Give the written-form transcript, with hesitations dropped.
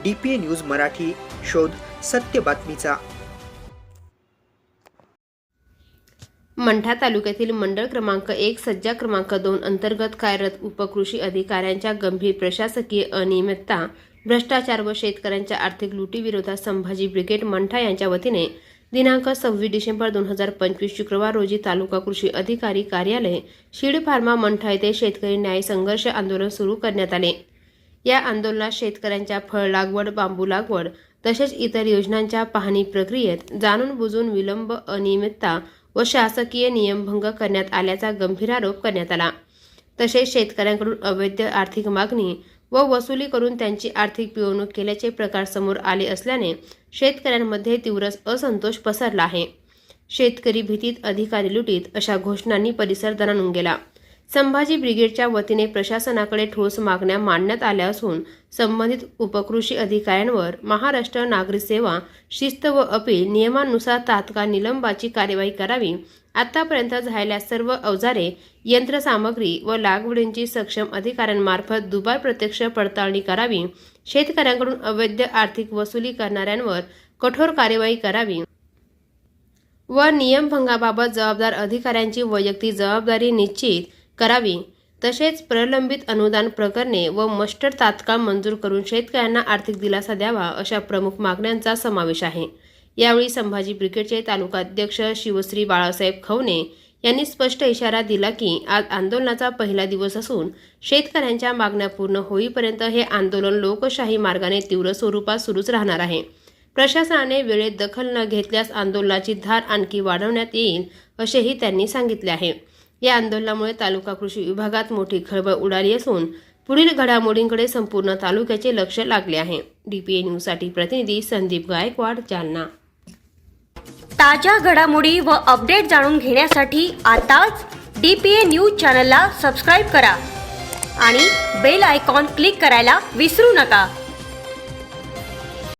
DPA news Marathi, शोध सत्य बातमीचा। मंठा तालुक्यातील मंडळ क्रमांक 1 सज्जा क्रमांक 2 अंतर्गत कार्यरत उपकृषी अधिकाऱ्यांच्या गंभीर प्रशासकीय अनियमितता, भ्रष्टाचार व शेतकऱ्यांच्या आर्थिक लुटीविरोधात संभाजी ब्रिगेड मंठा यांच्या वतीने दिनांक 26 डिसेंबर 2025 शुक्रवार रोजी तालुका कृषी अधिकारी कार्यालय शीड फार्मा मंठा येथे शेतकरी न्याय संघर्ष आंदोलन सुरू करण्यात आले। या आंदोलनात शेतकऱ्यांच्या फळ लागवड, बांबू लागवड तसेच इतर योजनांच्या पाहणी प्रक्रियेत जाणून बुजून विलंब, अनियमितता व शासकीय नियमभंग करण्यात आल्याचा गंभीर आरोप करण्यात आला। तसेच शेतकऱ्यांकडून अवैध आर्थिक मागणी व वसुली करून त्यांची आर्थिक पिळवणूक केल्याचे प्रकार समोर आले असल्याने शेतकऱ्यांमध्ये तीव्र असंतोष पसरला आहे। शेतकरी भीतीत, अधिकारी लुटीत अशा घोषणांनी परिसर दणाणून गेला। संभाजी ब्रिगेडच्या वतीने प्रशासनाकडे ठोस मागण्या मांडण्यात आल्या असून संबंधित उपकृषी अधिकाऱ्यांवर महाराष्ट्र नागरी सेवा शिस्त व अपील नियमानुसार तात्काळ निलंबाची कार्यवाही करावी। आतापर्यंत झालेल्या सर्व अवजारे, यंत्रसामग्री व लागवडींची सक्षम अधिकाऱ्यांमार्फत दुबार प्रत्यक्ष पडताळणी करावी। शेतकऱ्यांकडून अवैध आर्थिक वसुली करणाऱ्यांवर कठोर कार्यवाही करावी व नियमभंगाबाबत जबाबदार अधिकाऱ्यांची वैयक्तिक जबाबदारी निश्चित करावी। तसेच प्रलंबित अनुदान प्रकरणे व मस्टर तात्काळ मंजूर करून शेतकऱ्यांना आर्थिक दिलासा द्यावा, अशा प्रमुख मागण्यांचा समावेश आहे। यावेळी संभाजी ब्रिगेडचे तालुकाध्यक्ष शिवश्री बाळासाहेब खवणे यांनी स्पष्ट इशारा दिला की आज आंदोलनाचा पहिला दिवस असून शेतकऱ्यांच्या मागण्या पूर्ण होईपर्यंत हे आंदोलन लोकशाही मार्गाने तीव्र स्वरूपात सुरूच राहणार आहे। प्रशासनाने वेळेत दखल न घेतल्यास आंदोलनाची धार आणखी वाढवण्यात येईल, असेही त्यांनी सांगितले आहे। या आंदोलनामुळे तालुका कृषी विभागात मोठी खळबळ उडाली असून पुढील घडामोडींकडे संपूर्ण तालुक्याचे लक्ष लागले आहे। DPA न्यूजसाठी प्रतिनिधी संदीप गायकवाड, जालना। ताज्या घडामोडी व अपडेट जाणून घेण्यासाठी आताच DPA न्यूज चॅनलला सबस्क्राईब करा आणि बेल आयकॉन क्लिक करायला विसरू नका।